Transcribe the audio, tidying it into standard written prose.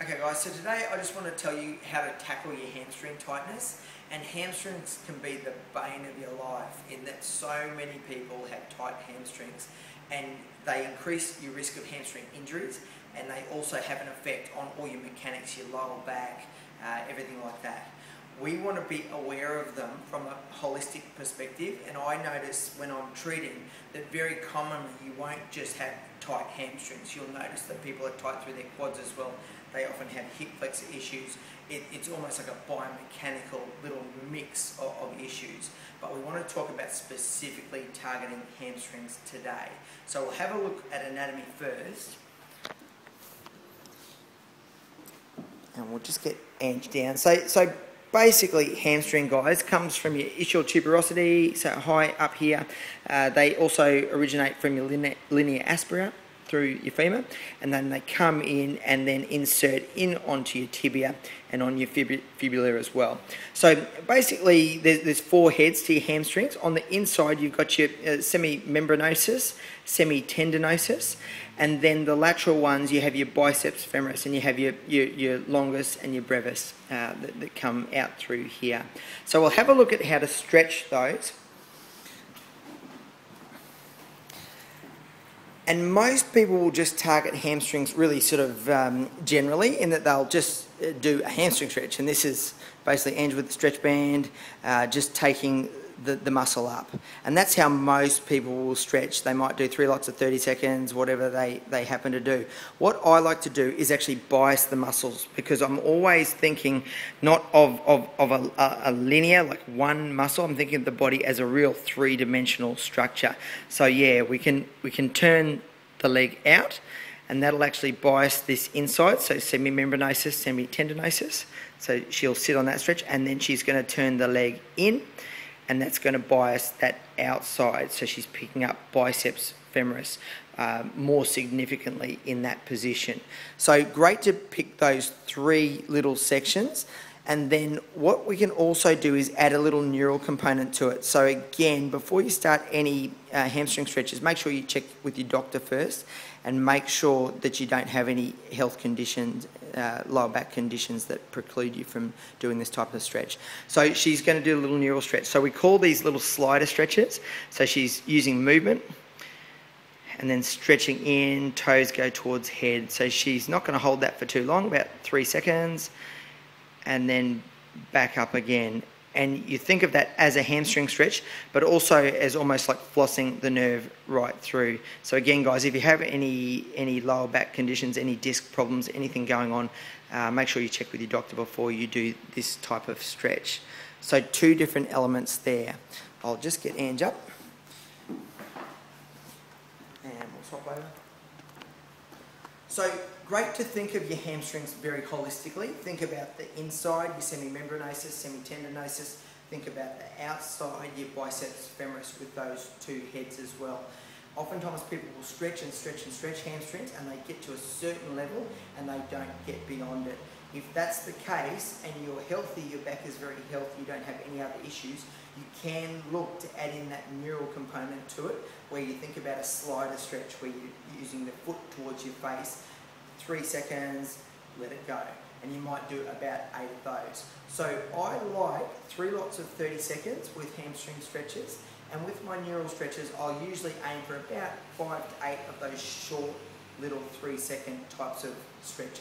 Okay guys, so today I just want to tell you how to tackle your hamstring tightness. And hamstrings can be the bane of your life in that so many people have tight hamstrings and they increase your risk of hamstring injuries, and they also have an effect on all your mechanics, your lower back, everything like that. We want to be aware of them from a holistic perspective, and I notice when I'm treating that very commonly you won't just have tight hamstrings. You'll notice that people are tight through their quads as well. They often have hip flexor issues. It's almost like a biomechanical little mix of issues. But we want to talk about specifically targeting hamstrings today. So we'll have a look at anatomy first. And we'll just get Ange down. So basically, hamstring, guys, comes from your ischial tuberosity, so high up here. They also originate from your linea aspera through your femur, and then they come in and then insert in onto your tibia and on your fibula as well. So basically, there's four heads to your hamstrings. On the inside, you've got your semimembranosus, semitendinosus, and then the lateral ones, you have your biceps femoris, and you have your longus and your brevis that come out through here. So we'll have a look at how to stretch those. And most people will just target hamstrings really sort of generally, in that they'll just do a hamstring stretch. And this is basically Ange with the stretch band, just taking the muscle up. And that's how most people will stretch. They might do 3 lots of 30 seconds, whatever they happen to do. What I like to do is actually bias the muscles, because I'm always thinking not of a linear, like one muscle. I'm thinking of the body as a real three-dimensional structure. So yeah, we can turn the leg out, and that'll actually bias this inside, so semimembranosus, semitendinosus. So she'll sit on that stretch, and then she's going to turn the leg in, and that's going to bias that outside, so she's picking up biceps femoris more significantly in that position. So great to pick those 3 little sections. And then what we can also do is add a little neural component to it. So again, before you start any hamstring stretches, make sure you check with your doctor first and make sure that you don't have any health conditions, lower back conditions that preclude you from doing this type of stretch. So she's going to do a little neural stretch. So we call these little slider stretches. So she's using movement and then stretching in, toes go towards head. So she's not going to hold that for too long, about 3 seconds. And then back up again. And you think of that as a hamstring stretch, but also as almost like flossing the nerve right through. So again, guys, if you have any lower back conditions, any disc problems, anything going on, make sure you check with your doctor before you do this type of stretch. So 2 different elements there. I'll just get Ange up. And we'll swap over. So great to think of your hamstrings very holistically. Think about the inside, your semimembranosus, semitendinosus. Think about the outside, your biceps femoris, with those 2 heads as well. Oftentimes people will stretch and stretch and stretch hamstrings, and they get to a certain level and they don't get beyond it. If that's the case and you're healthy, your back is very healthy, you don't have any other issues, you can look to add in that neural component to it, where you think about a slider stretch where you're using the foot towards your face, 3 seconds, let it go. And you might do about 8 of those. So I like 3 lots of 30 seconds with hamstring stretches, and with my neural stretches, I'll usually aim for about 5 to 8 of those short little 3-second types of stretches.